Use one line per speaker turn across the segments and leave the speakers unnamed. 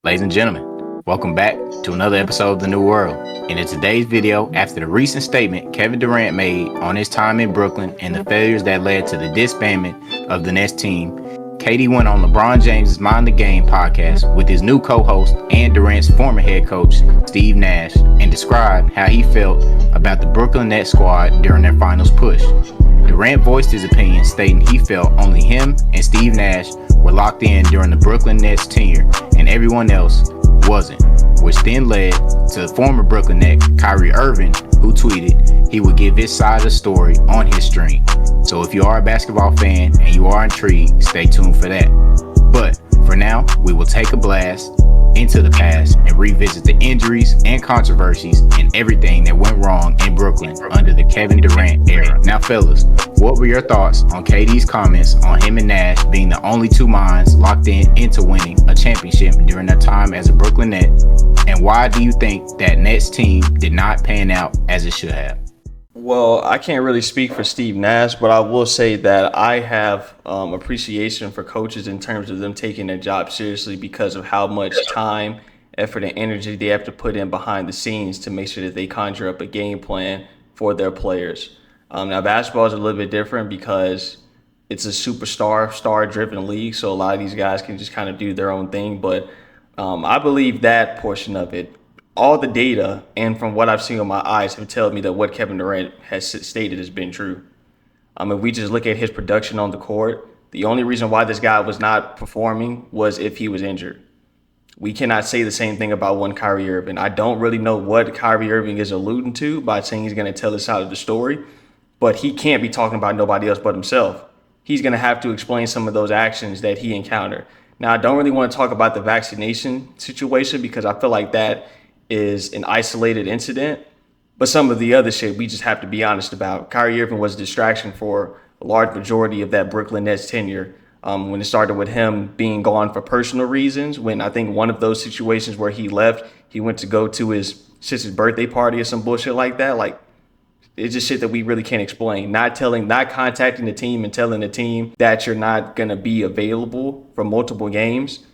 Ladies and gentlemen, welcome back to another episode of The New World. And in today's video, after the recent statement Kevin Durant made on his time in Brooklyn and the failures that led to the disbandment of the Nets team, KD went on Lebron James' Mind the Game podcast with his new co-host and Durant's former head coach, Steve Nash, and described how he felt about the Brooklyn Nets squad during their finals push. Durant voiced his opinion, stating he felt only him and Steve Nash were locked in during the Brooklyn Nets tenure and everyone else wasn't, which then led to the former Brooklyn Net, Kyrie Irving, who tweeted he would give his side of the story on his stream. So if you are a basketball fan and you are intrigued, stay tuned for that. But for now, we will take a blast into the past and revisit the injuries and controversies and everything that went wrong in Brooklyn under the Kevin Durant era. Now, fellas, what were your thoughts on KD's comments on him and Nash being the only two minds locked into winning a championship during their time as a Brooklyn Net? And why do you think that Nets team did not pan out as it should have?
Well, I can't really speak for Steve Nash, but I will say that I have appreciation for coaches in terms of them taking their job seriously because of how much time, effort, and energy they have to put in behind the scenes to make sure that they conjure up a game plan for their players. Now, basketball is a little bit different because it's a star-driven league, so a lot of these guys can just kind of do their own thing. But I believe that portion of it, all the data and from what I've seen with my eyes have told me that what Kevin Durant has stated has been true. If we just look at his production on the court, the only reason why this guy was not performing was if he was injured. We cannot say the same thing about one Kyrie Irving. I don't really know what Kyrie Irving is alluding to by saying he's going to tell us side of the story, but he can't be talking about nobody else but himself. He's going to have to explain some of those actions that he encountered. Now, I don't really want to talk about the vaccination situation because I feel like that is an isolated incident, but some of the other shit we just have to be honest about. Kyrie Irving was a distraction for a large majority of that Brooklyn Nets tenure. When it started with him being gone for personal reasons, when I think one of those situations where he left, he went to go to his sister's birthday party or some bullshit like that. Like, it's just shit that we really can't explain. Not contacting the team and telling the team that you're not gonna be available for multiple games.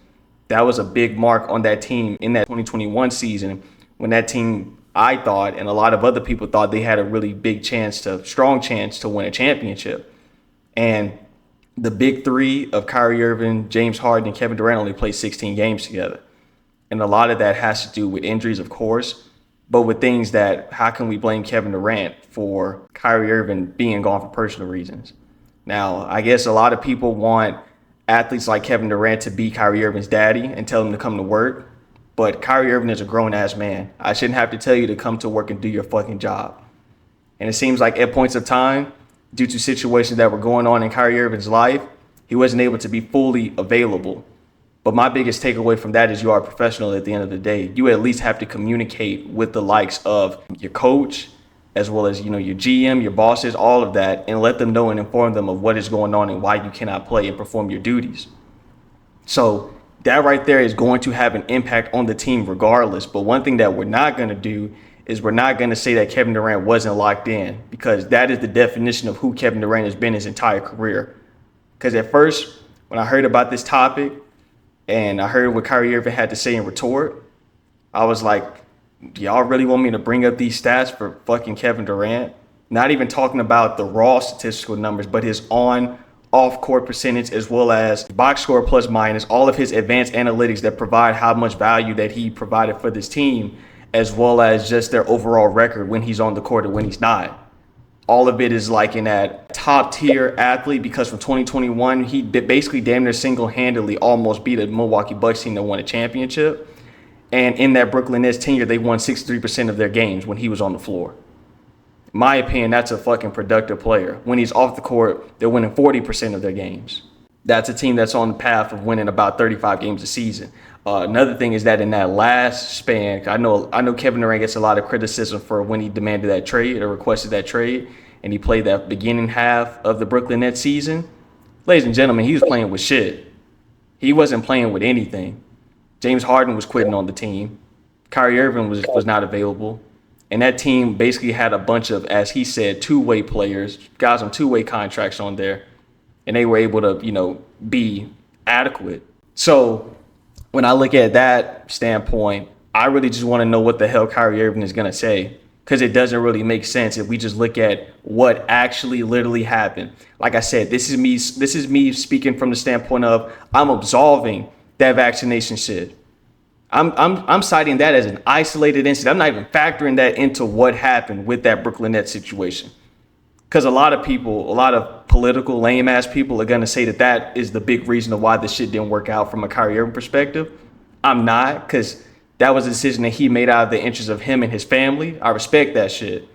That was a big mark on that team in that 2021 season when that team, I thought, and a lot of other people thought they had a really strong chance to win a championship. And the big three of Kyrie Irving, James Harden, and Kevin Durant only played 16 games together. And a lot of that has to do with injuries, of course, but with things that, how can we blame Kevin Durant for Kyrie Irving being gone for personal reasons? Now, I guess a lot of people want athletes like Kevin Durant to be Kyrie Irving's daddy and tell him to come to work. But Kyrie Irving is a grown-ass man. I shouldn't have to tell you to come to work and do your fucking job. And it seems like at points of time, due to situations that were going on in Kyrie Irving's life, he wasn't able to be fully available. But my biggest takeaway from that is you are a professional at the end of the day. You at least have to communicate with the likes of your coach, as well as, your GM, your bosses, all of that, and let them know and inform them of what is going on and why you cannot play and perform your duties. So that right there is going to have an impact on the team regardless. But one thing that we're not going to do is we're not going to say that Kevin Durant wasn't locked in, because that is the definition of who Kevin Durant has been his entire career. Because at first, when I heard about this topic and I heard what Kyrie Irving had to say in retort, I was like, y'all really want me to bring up these stats for fucking Kevin Durant? Not even talking about the raw statistical numbers, but his off-court percentage, as well as box score plus minus, all of his advanced analytics that provide how much value that he provided for this team, as well as just their overall record when he's on the court and when he's not. All of it is like in that top-tier athlete, because from 2021, he basically damn near single-handedly almost beat a Milwaukee Bucks team that won a championship. And in that Brooklyn Nets tenure, they won 63% of their games when he was on the floor. In my opinion, that's a fucking productive player. When he's off the court, they're winning 40% of their games. That's a team that's on the path of winning about 35 games a season. Another thing is that in that last span, I know Kevin Durant gets a lot of criticism for when he demanded that trade or requested that trade, and he played that beginning half of the Brooklyn Nets season. Ladies and gentlemen, he was playing with shit. He wasn't playing with anything. James Harden was quitting on the team. Kyrie Irving was not available. And that team basically had a bunch of, as he said, two-way players, guys on two-way contracts on there. And they were able to, be adequate. So when I look at that standpoint, I really just want to know what the hell Kyrie Irving is going to say, because it doesn't really make sense if we just look at what actually literally happened. Like I said, this is me. This is me speaking from the standpoint of I'm absolving that vaccination shit. I'm citing that as an isolated incident. I'm not even factoring that into what happened with that Brooklyn Nets situation. Because a lot of people, a lot of political lame ass people are gonna say that that is the big reason of why this shit didn't work out from a Kyrie Irving perspective. I'm not, because that was a decision that he made out of the interest of him and his family. I respect that shit.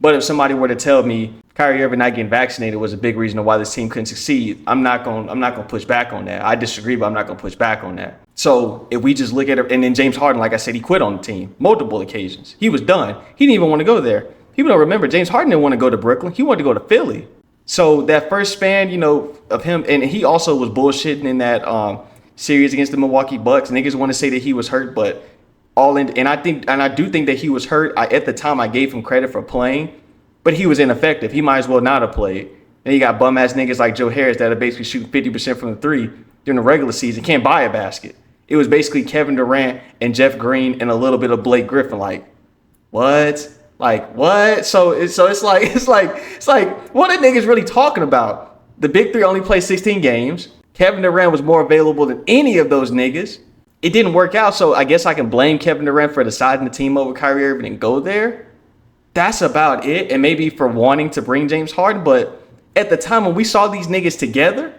But if somebody were to tell me Kyrie Irving not getting vaccinated was a big reason why this team couldn't succeed, I'm not gonna push back on that. I disagree, but I'm not gonna push back on that. So if we just look at it, and then James Harden, like I said, he quit on the team multiple occasions. He was done. He didn't even want to go there. People don't remember James Harden didn't want to go to Brooklyn. He wanted to go to Philly. So that first span, of him, and he also was bullshitting in that series against the Milwaukee Bucks. Niggas want to say that he was hurt, but and I do think that he was hurt. At the time, I gave him credit for playing, but he was ineffective. He might as well not have played. And you got bum ass niggas like Joe Harris that are basically shooting 50% from the three during the regular season. Can't buy a basket. It was basically Kevin Durant and Jeff Green and a little bit of Blake Griffin. Like, what? Like, what? So it's like what are niggas really talking about? The big three only played 16 games. Kevin Durant was more available than any of those niggas. It didn't work out, so I guess I can blame Kevin Durant for deciding the team over Kyrie Irving and go there. That's about it, and maybe for wanting to bring James Harden, but at the time when we saw these niggas together,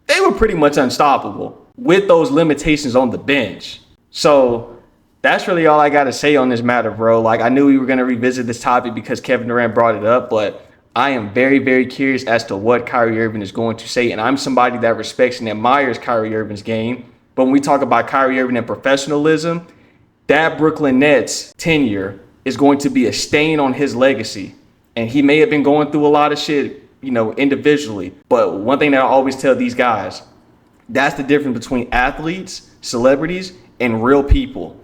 they were pretty much unstoppable with those limitations on the bench. So that's really all I got to say on this matter, bro. Like, I knew we were going to revisit this topic because Kevin Durant brought it up, but I am very, very curious as to what Kyrie Irving is going to say, and I'm somebody that respects and admires Kyrie Irving's game. But when we talk about Kyrie Irving and professionalism, that Brooklyn Nets tenure is going to be a stain on his legacy. And he may have been going through a lot of shit, individually. But one thing that I always tell these guys, that's the difference between athletes, celebrities, and real people.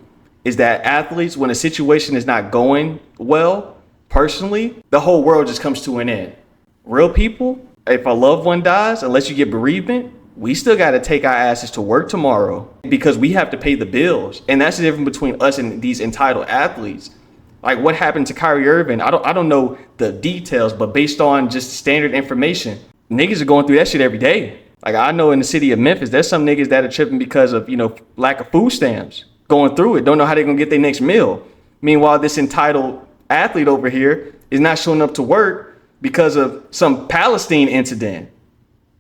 Is that athletes, when a situation is not going well, personally, the whole world just comes to an end. Real people, if a loved one dies, unless you get bereavement, we still got to take our asses to work tomorrow because we have to pay the bills. And that's the difference between us and these entitled athletes. Like, what happened to Kyrie Irving? I don't know the details, but based on just standard information, niggas are going through that shit every day. Like, I know in the city of Memphis, there's some niggas that are tripping because of, lack of food stamps, going through it, don't know how they're going to get their next meal. Meanwhile, this entitled athlete over here is not showing up to work because of some Palestine incident.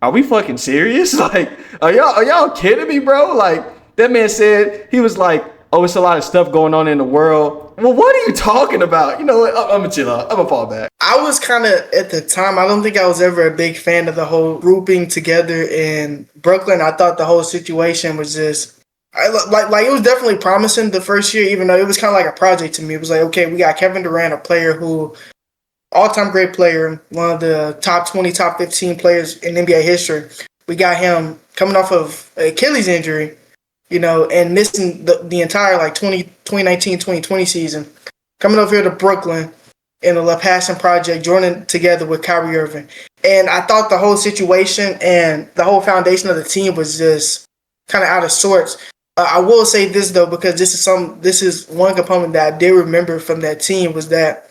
Are we fucking serious? Like, are y'all kidding me, bro? Like, that man said, he was like, oh, it's a lot of stuff going on in the world. Well, what are you talking about? You know what? I'm gonna chill out. I'm gonna fall back.
I was kind of, at the time, I don't think I was ever a big fan of the whole grouping together in Brooklyn. I thought the whole situation was just, like it was definitely promising the first year, even though it was kind of like a project to me. It was like, okay, we got Kevin Durant, a player who, all-time great player, one of the top 20, top 15 players in NBA history. We got him coming off of an Achilles injury, and missing the entire 2019, 2020 season. Coming over here to Brooklyn in a La Passion project, joining together with Kyrie Irving. And I thought the whole situation and the whole foundation of the team was just kind of out of sorts. I will say this, though, because this is one component that I did remember from that team, was that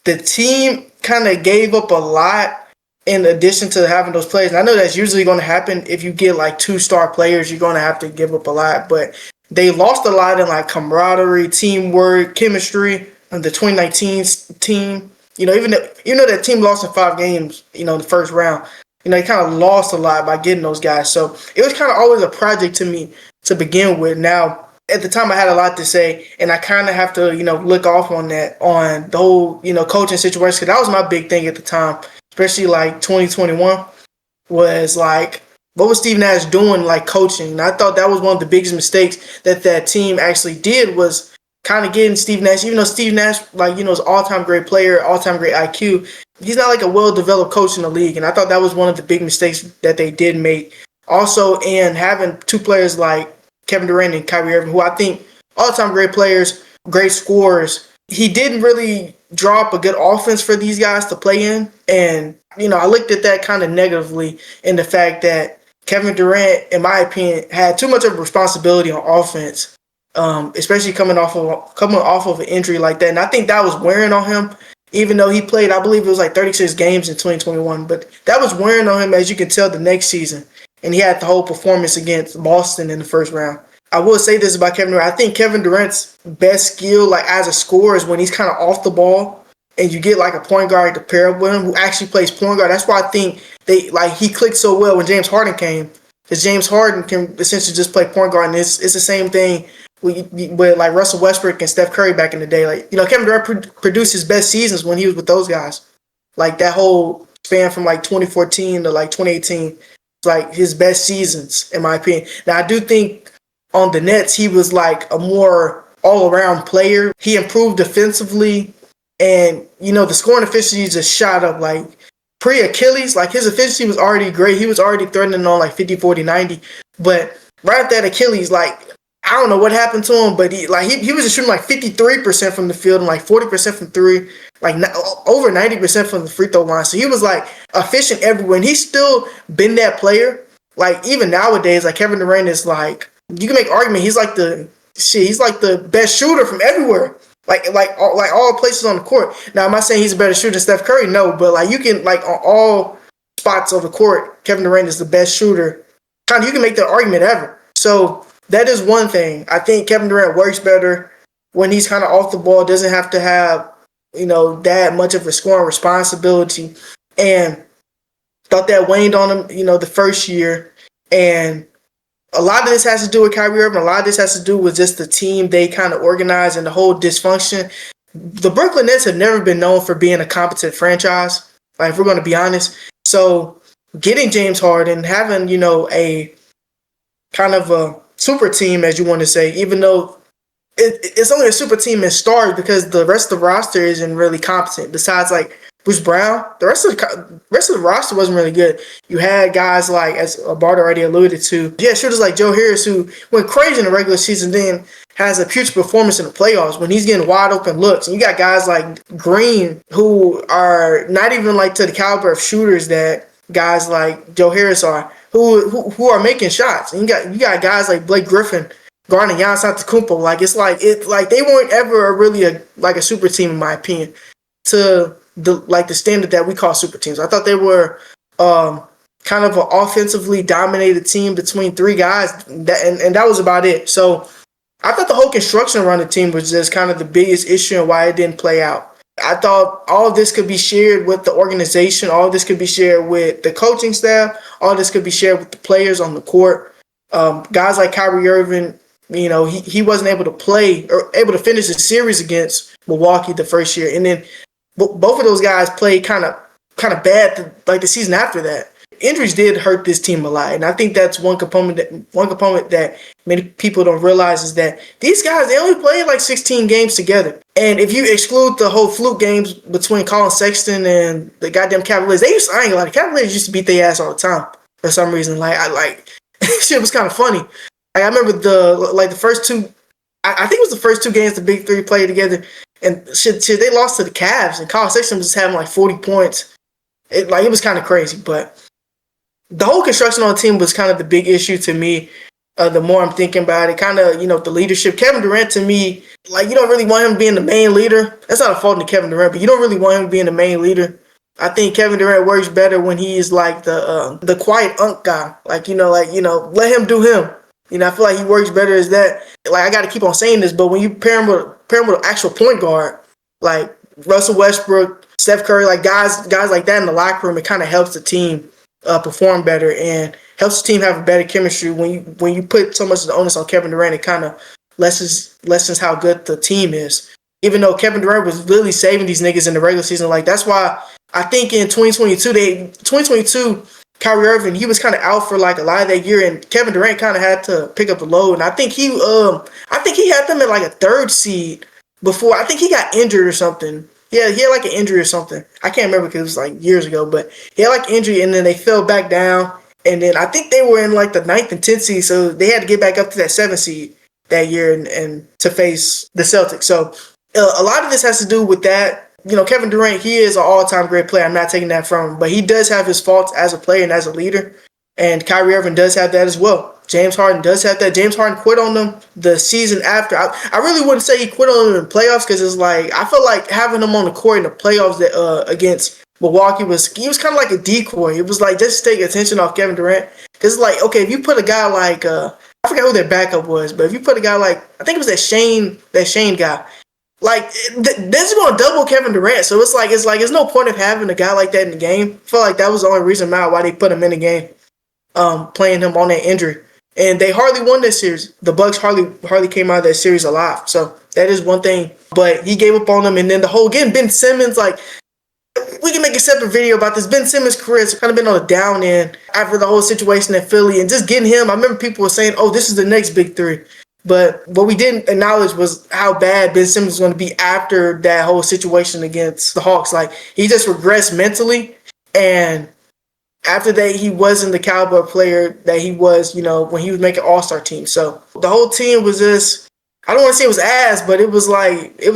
the team kind of gave up a lot in addition to having those players. And I know that's usually going to happen if you get like 2-star players, you're going to have to give up a lot. But they lost a lot in camaraderie, teamwork, chemistry. And the 2019 team, even though that team lost in 5 games, in the first round, they kind of lost a lot by getting those guys. So it was kind of always a project to me to begin with. Now, at the time, I had a lot to say, and I kind of have to, look off on that, on the whole, coaching situation, because that was my big thing at the time, especially 2021, was what was Steve Nash doing, coaching? And I thought that was one of the biggest mistakes that team actually did, was kind of getting Steve Nash, even though Steve Nash, is all-time great player, all-time great IQ, he's not a well-developed coach in the league, and I thought that was one of the big mistakes that they did make. Also, in having 2 players like Kevin Durant and Kyrie Irving, who I think all-time great players, great scorers, he didn't really draw up a good offense for these guys to play in. And, I looked at that kind of negatively in the fact that Kevin Durant, in my opinion, had too much of a responsibility on offense, especially coming off of an injury like that. And I think that was wearing on him. Even though he played, I believe it was like 36 games in 2021, but that was wearing on him, as you can tell, the next season. And he had the whole performance against Boston in the first round. I will say this about Kevin Durant. I think Kevin Durant's best skill, like as a scorer, is when he's kind of off the ball and you get like a point guard to pair up with him who actually plays point guard. That's why I think he clicked so well when James Harden came, because James Harden can essentially just play point guard, and it's the same thing with like Russell Westbrook and Steph Curry back in the day. Like, Kevin Durant produced his best seasons when he was with those guys. Like that whole span from like 2014 to like 2018, like his best seasons in my opinion. Now I do think on the Nets he was like a more all-around player. He improved defensively, and the scoring efficiency just shot up. Like pre-Achilles, like his efficiency was already great. He was already threatening on like 50, 40, 90. But right after that Achilles, like I don't know what happened to him, but he was just shooting like 53% from the field and like 40% from three, like over 90% from the free throw line. So he was like efficient everywhere, and he's still been that player. Like even nowadays, like Kevin Durant is like, you can make an argument he's like the best shooter from everywhere. Like all places on the court. Now, am I saying he's a better shooter than Steph Curry? No, but like you can, like on all spots of the court, Kevin Durant is the best shooter. Kind of, you can make that argument ever. So that is one thing. I think Kevin Durant works better when he's kind of off the ball, doesn't have to have, that much of a scoring responsibility. And thought that waned on him, the first year. And a lot of this has to do with Kyrie Irving. A lot of this has to do with just the team they kind of organize and the whole dysfunction. The Brooklyn Nets have never been known for being a competent franchise, like if we're going to be honest. So getting James Harden, having, a kind of a super team, as you want to say, even though it's only a super team in stars because the rest of the roster isn't really competent. Besides, like Bruce Brown, the rest of the roster wasn't really good. You had guys like, as Bart already alluded to, shooters like Joe Harris who went crazy in the regular season, then has a huge performance in the playoffs when he's getting wide open looks. And you got guys like Green who are not even like to the caliber of shooters that guys like Joe Harris are, who are making shots. And you got guys like Blake Griffin guarding Giannis Antetokounmpo. Like it's like they weren't ever really a super team in my opinion to the standard that we call super teams. I thought they were kind of an offensively dominated team between three guys, and that was about it. So I thought the whole construction around the team was just kind of the biggest issue and why it didn't play out. I thought all of this could be shared with the organization. All of this could be shared with the coaching staff. All of this could be shared with the players on the court. Guys like Kyrie Irving, he wasn't able to play or able to finish the series against Milwaukee the first year. And then both of those guys played kind of bad like the season after that. Injuries did hurt this team a lot, and I think that's one component that many people don't realize is that these guys, they only played like 16 games together. And if you exclude the whole fluke games between Colin Sexton and the goddamn Cavaliers, I ain't gonna lie, the Cavaliers used to beat their ass all the time for some reason. Shit was kind of funny. I remember the first two, I think it was the first two games the Big Three played together, and shit, they lost to the Cavs, and Colin Sexton was just having like 40 points. It was kind of crazy, but the whole construction on the team was kind of the big issue to me. The more I'm thinking about it, kind of, the leadership. Kevin Durant, to me, like, you don't really want him being the main leader. That's not a fault to Kevin Durant, but you don't really want him being the main leader. I think Kevin Durant works better when he is like the quiet unk guy. Let him do him. I feel like he works better as that. Like, I got to keep on saying this, but when you pair him with an actual point guard, like Russell Westbrook, Steph Curry, like guys like that in the locker room, it kind of helps the team perform better and helps the team have a better chemistry. When you put so much of the onus on Kevin Durant, it kind of lessens how good the team is. Even though Kevin Durant was literally saving these niggas in the regular season, like that's why I think in 2022, Kyrie Irving, he was kind of out for like a lot of that year, and Kevin Durant kind of had to pick up the load. And I think he had them at like a third seed before. I think he got injured or something. Yeah, he had like an injury or something. I can't remember because it was like years ago, but he had like injury, and then they fell back down. And then I think they were in like the 9th and 10th seed, so they had to get back up to that 7th seed that year and to face the Celtics. So a lot of this has to do with that. Kevin Durant, he is an all-time great player. I'm not taking that from him, but he does have his faults as a player and as a leader. And Kyrie Irving does have that as well. James Harden does have that. James Harden quit on them the season after. I really wouldn't say he quit on them in playoffs because it's like I feel like having him on the court in the playoffs that against Milwaukee he was kind of like a decoy. It was like just to take attention off Kevin Durant. Because it's like, okay, if you put a guy like I forget who their backup was, but if you put a guy like I think it was that Shane guy, like this is going to double Kevin Durant. So it's like there's no point of having a guy like that in the game. I feel like that was the only reason why they put him in the game, playing him on that injury. And they hardly won that series. The Bucks hardly came out of that series alive. So that is one thing. But he gave up on them, and then the whole again Ben Simmons, like we can make a separate video about this. Ben Simmons' career has kind of been on the down end after the whole situation in Philly, and just getting him. I remember people were saying, "Oh, this is the next big three." But what we didn't acknowledge was how bad Ben Simmons was going to be after that whole situation against the Hawks. Like he just regressed mentally, and after that, he wasn't the caliber player that he was, when he was making All-Star team. So the whole team was just, I don't want to say it was ass, but it was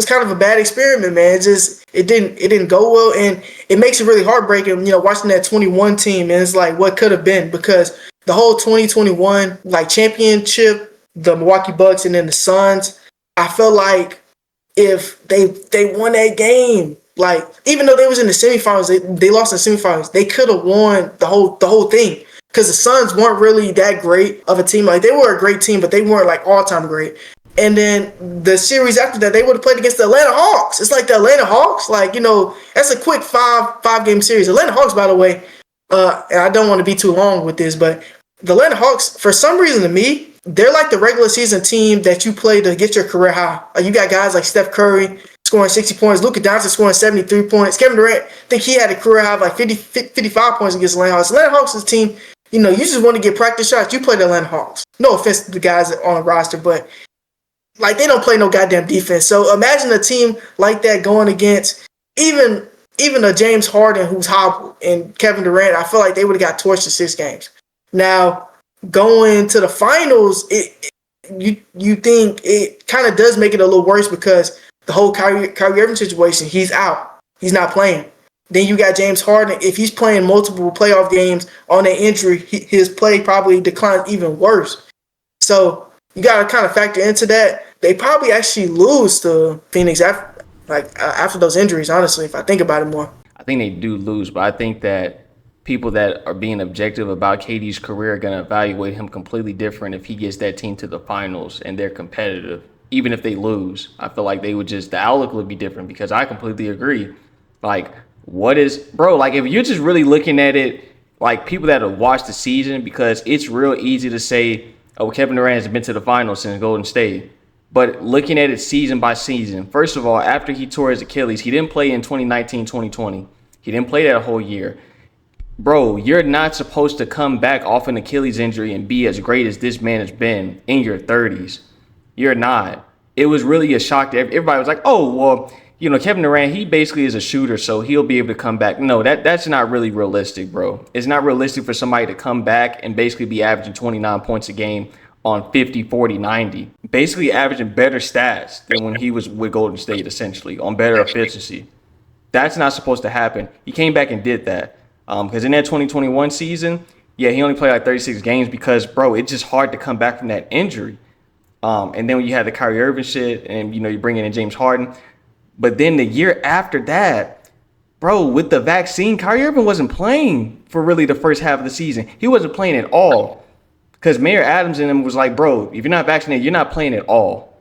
kind of a bad experiment, man. It didn't go well, and it makes it really heartbreaking, watching that 21 team, and it's like what could have been, because the whole 2021 championship, the Milwaukee Bucks and then the Suns, I felt like if they won that game, like even though they was in the semifinals, they lost in the semifinals. They could have won the whole thing, because the Suns weren't really that great of a team. Like they were a great team, but they weren't like all time great. And then the series after that, they would have played against the Atlanta Hawks. It's like the Atlanta Hawks, that's a quick five game series. Atlanta Hawks, by the way, and I don't want to be too long with this, but the Atlanta Hawks, for some reason to me, they're like the regular season team that you play to get your career high. Like you got guys like Steph Curry scoring 60 points, Luka Doncic scoring 73 points, Kevin Durant, I think he had a career high of like 55 points against the Atlanta Hawks. Atlanta Hawks is a team, you just want to get practice shots. You play the Atlanta Hawks. No offense to the guys on the roster, but like they don't play no goddamn defense. So imagine a team like that going against even a James Harden who's hobbled and Kevin Durant. I feel like they would have got torched in 6 games. Now going to the finals, you think it kind of does make it a little worse because the whole Kyrie Irving situation, he's out. He's not playing. Then you got James Harden. If he's playing multiple playoff games on an injury, his play probably declines even worse. So you got to kind of factor into that. They probably actually lose to Phoenix after those injuries, honestly, if I think about it more.
I think they do lose, but I think that people that are being objective about KD's career are going to evaluate him completely different if he gets that team to the finals and they're competitive. Even if they lose, I feel like the outlook would be different, because I completely agree. Like, if you're just really looking at it, like people that have watched the season, because it's real easy to say, oh, Kevin Durant has been to the finals since Golden State. But looking at it season by season, first of all, after he tore his Achilles, he didn't play in 2019, 2020. He didn't play that whole year. Bro, you're not supposed to come back off an Achilles injury and be as great as this man has been in your 30s. You're not. It was really a shock to everybody. Was like, oh, well, Kevin Durant, he basically is a shooter, so he'll be able to come back. No, that's not really realistic, bro. It's not realistic for somebody to come back and basically be averaging 29 points a game on 50, 40, 90. Basically averaging better stats than when he was with Golden State, essentially, on better efficiency. That's not supposed to happen. He came back and did that. Because in that 2021 season, yeah, he only played like 36 games because, bro, it's just hard to come back from that injury. And then when you had the Kyrie Irving shit and, you're bringing in James Harden. But then the year after that, bro, with the vaccine, Kyrie Irving wasn't playing for really the first half of the season. He wasn't playing at all. Because Mayor Adams and him was like, bro, if you're not vaccinated, you're not playing at all.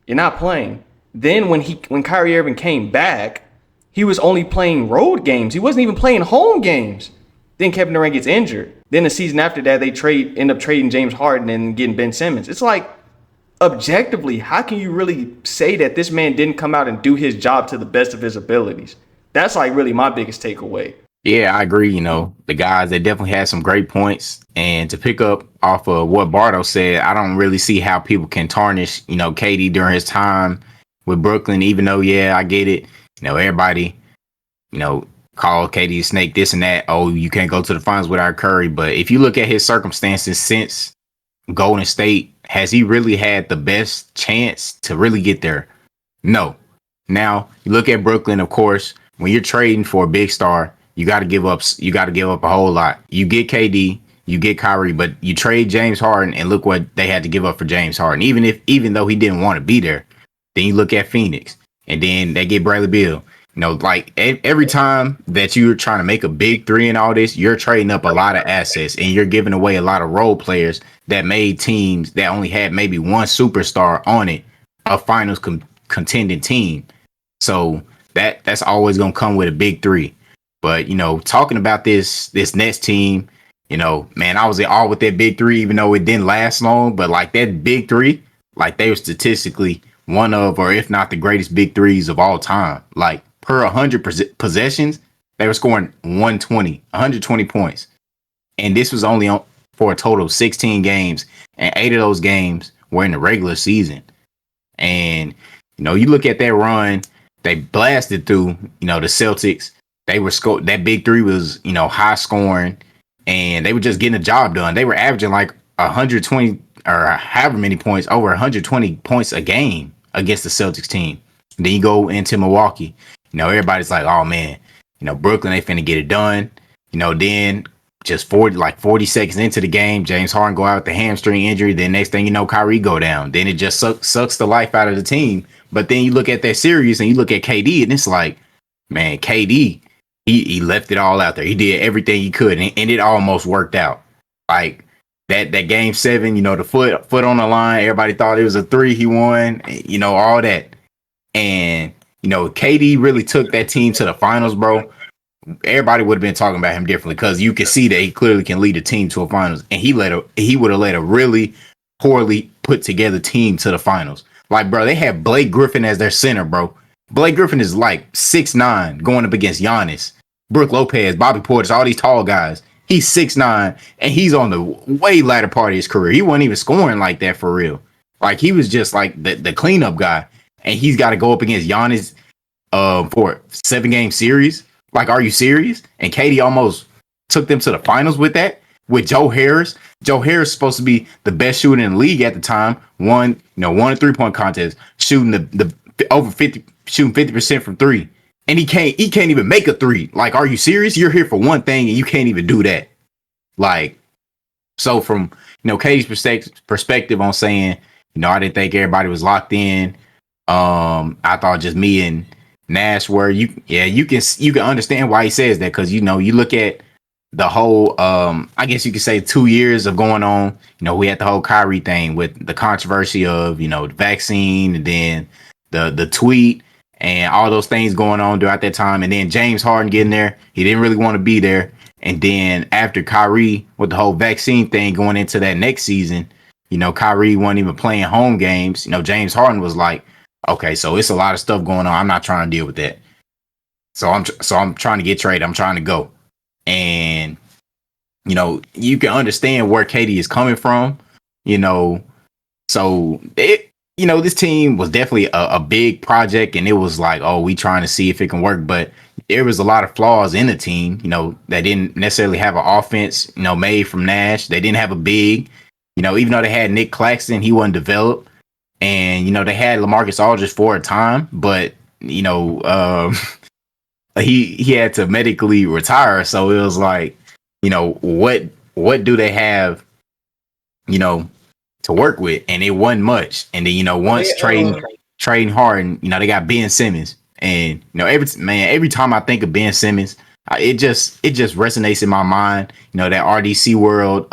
You're not playing. Then when Kyrie Irving came back, he was only playing road games. He wasn't even playing home games. Then Kevin Durant gets injured. Then the season after that, they end up trading James Harden and getting Ben Simmons. It's like, objectively, how can you really say that this man didn't come out and do his job to the best of his abilities? That's like really my biggest takeaway.
Yeah, I agree. The guys, they definitely had some great points. And to pick up off of what Bardo said, I don't really see how people can tarnish, KD during his time with Brooklyn, even though, yeah, I get it. Everybody, call KD a snake, this and that. Oh, you can't go to the finals without Curry. But if you look at his circumstances since Golden State, has he really had the best chance to really get there? No. Now, you look at Brooklyn, of course, when you're trading for a big star, you got to give up a whole lot. You get KD, you get Kyrie, but you trade James Harden, and look what they had to give up for James Harden. Even though he didn't want to be there, then you look at Phoenix, and then they get Bradley Beal. Like every time that you're trying to make a big three and all this, you're trading up a lot of assets, and you're giving away a lot of role players that made teams that only had maybe one superstar on it a finals contending team. So that's always gonna come with a big three. But talking about this Nets team, man, I was in awe with that big three, even though it didn't last long. But like that big three, like they were statistically one of, or if not the greatest big threes of all time. Like per 100 possessions, they were scoring 120 points. And this was only for a total of 16 games, and 8 of those games were in the regular season. And you look at that run, they blasted through, the Celtics. They were that big three was, high scoring, and they were just getting the job done. They were averaging like 120 or however many points, over 120 points a game against the Celtics team. And then you go into Milwaukee, everybody's like, oh man, Brooklyn, they finna get it done. Then just 40 seconds into the game, James Harden go out with the hamstring injury. Then next thing you know, Kyrie go down. Then it just sucks the life out of the team. But then you look at that series and you look at KD, and it's like, man, KD, he left it all out there. He did everything he could, and it almost worked out. Like that game 7, the foot on the line. Everybody thought it was a 3. He won, all that. And KD really took that team to the finals, bro. Everybody would have been talking about him differently, because you can see that he clearly can lead a team to a finals, and he would have led a really poorly put together team to the finals. Like, bro, they had Blake Griffin as their center, bro. Blake Griffin is like 6'9", going up against Giannis, Brook Lopez, Bobby Portis, all these tall guys. He's 6'9", and he's on the way latter part of his career. He wasn't even scoring like that for real. Like, he was just like the cleanup guy, and he's got to go up against Giannis for a 7-game series. Like, are you serious? And KD almost took them to the finals with that, with Joe Harris. Joe Harris is supposed to be the best shooter in the league at the time. Won a 3-point contest, shooting the over 50, shooting 50% from 3. And he can't even make a 3. Like, are you serious? You're here for one thing and you can't even do that. Like, so from KD's perspective on saying, I didn't think everybody was locked in. I thought just me and Nash were. You can understand why he says that, because you look at the whole I guess you could say 2 years of going on. We had the whole Kyrie thing with the controversy of the vaccine, and then the tweet and all those things going on throughout that time, and then James Harden getting there. He didn't really want to be there, and then after Kyrie with the whole vaccine thing going into that next season, Kyrie wasn't even playing home games. James Harden was like, okay, so it's a lot of stuff going on. I'm not trying to deal with that. So I'm trying to get traded. I'm trying to go. And, you can understand where KD is coming from, so this team was definitely a big project, and it was like, oh, we trying to see if it can work. But there was a lot of flaws in the team, that didn't necessarily have an offense, made from Nash. They didn't have a big, even though they had Nick Claxton, he wasn't developed. And, they had LaMarcus Aldridge for a time, but, he had to medically retire. So it was like, what do they have, to work with? And it wasn't much. And then, once trading Harden, they got Ben Simmons. And, every time I think of Ben Simmons, it just resonates in my mind. That RDC World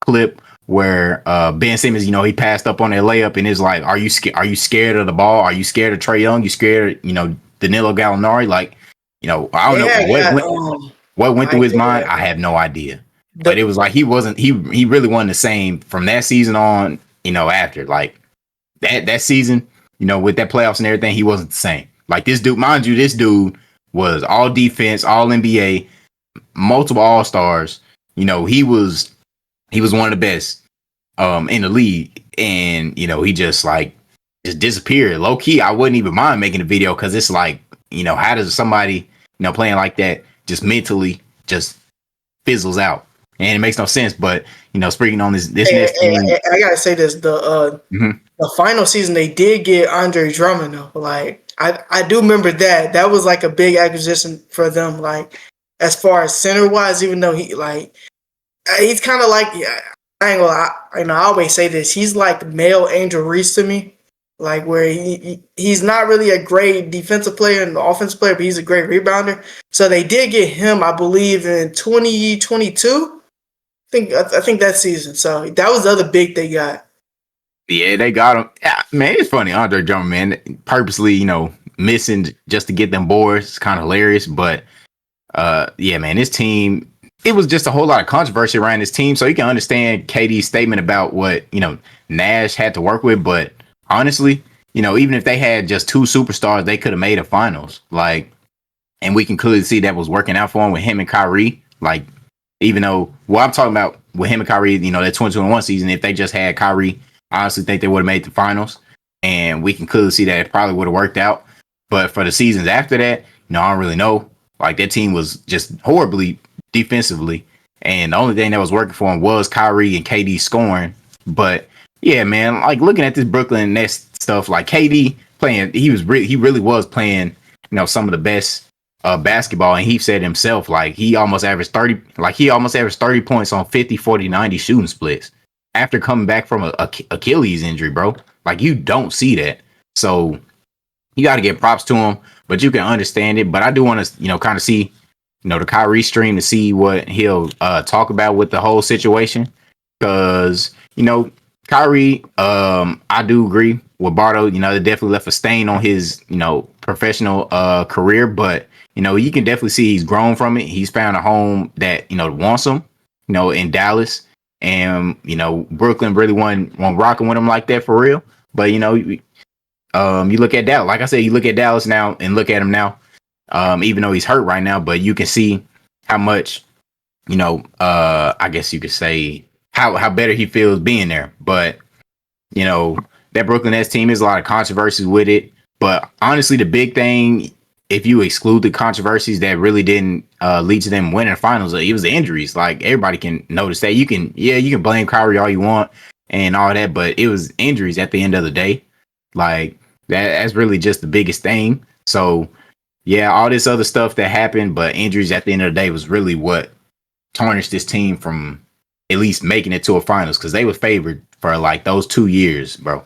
clip where Ben Simmons, he passed up on that layup, and it's like, are you scared of the ball? Are you scared of Trae Young? You scared, Danilo Gallinari? Like, I don't know what went through his mind. I have no idea. But it was like he really wasn't the same from that season on, after. Like that season, with that playoffs and everything, he wasn't the same. Like this dude, mind you, this dude was all defense, all NBA, multiple all-stars. He was one of the best in the league, and he just disappeared. Low key, I wouldn't even mind making a video, because it's like, how does somebody playing like that just mentally just fizzles out, and it makes no sense. But speaking on this next team,
I gotta say this: the final season they did get Andre Drummond though. Like I do remember that was like a big acquisition for them. Like as far as center wise, even though he He's kind of like, yeah, I ain't gonna lie, I always say this. He's like male Angel Reese to me. Like where he's not really a great defensive player and offense player, but he's a great rebounder. So they did get him, I believe, in 2022. I think that season. So that was the other big they got.
Yeah, they got him. Yeah, man, it's funny. Andre Drummond, man, purposely, missing just to get them boards. It's kind of hilarious. But yeah, man, this team, it was just a whole lot of controversy around this team. So you can understand KD's statement about what, Nash had to work with. But honestly, even if they had just two superstars, they could have made a finals. Like, and we can clearly see that was working out for him with him and Kyrie. Like, even though, well, I'm talking about with him and Kyrie, that 2021 season, if they just had Kyrie, I honestly think they would have made the finals. And we can clearly see that it probably would have worked out. But for the seasons after that, I don't really know. Like, that team was just horribly defensively. And the only thing that was working for him was Kyrie and KD scoring. But yeah, man, like looking at this Brooklyn Nets stuff, like KD playing, he really was playing, some of the best basketball. And he said himself, like he almost averaged 30 points on 50, 40, 90 shooting splits after coming back from a Achilles injury, bro. Like you don't see that. So you got to get props to him, but you can understand it. But I do want to, kind of see, the Kyrie stream to see what he'll talk about with the whole situation. Because, Kyrie, I do agree with Bardo. They definitely left a stain on his, professional career. But, you can definitely see he's grown from it. He's found a home that, wants him, in Dallas. And, Brooklyn really wasn't rocking with him like that for real. But, you look at Dallas. Like I said, you look at Dallas now and look at him now. Even though he's hurt right now, but you can see how much, I guess you could say how better he feels being there. But, that Brooklyn Nets team is a lot of controversies with it. But honestly, the big thing, if you exclude the controversies that really didn't lead to them winning the finals, it was the injuries. Like everybody can notice that. You can blame Kyrie all you want and all that, but it was injuries at the end of the day. Like that's really just the biggest thing. So yeah, all this other stuff that happened, but injuries at the end of the day was really what tarnished this team from at least making it to a finals because they were favored for like those 2 years, bro.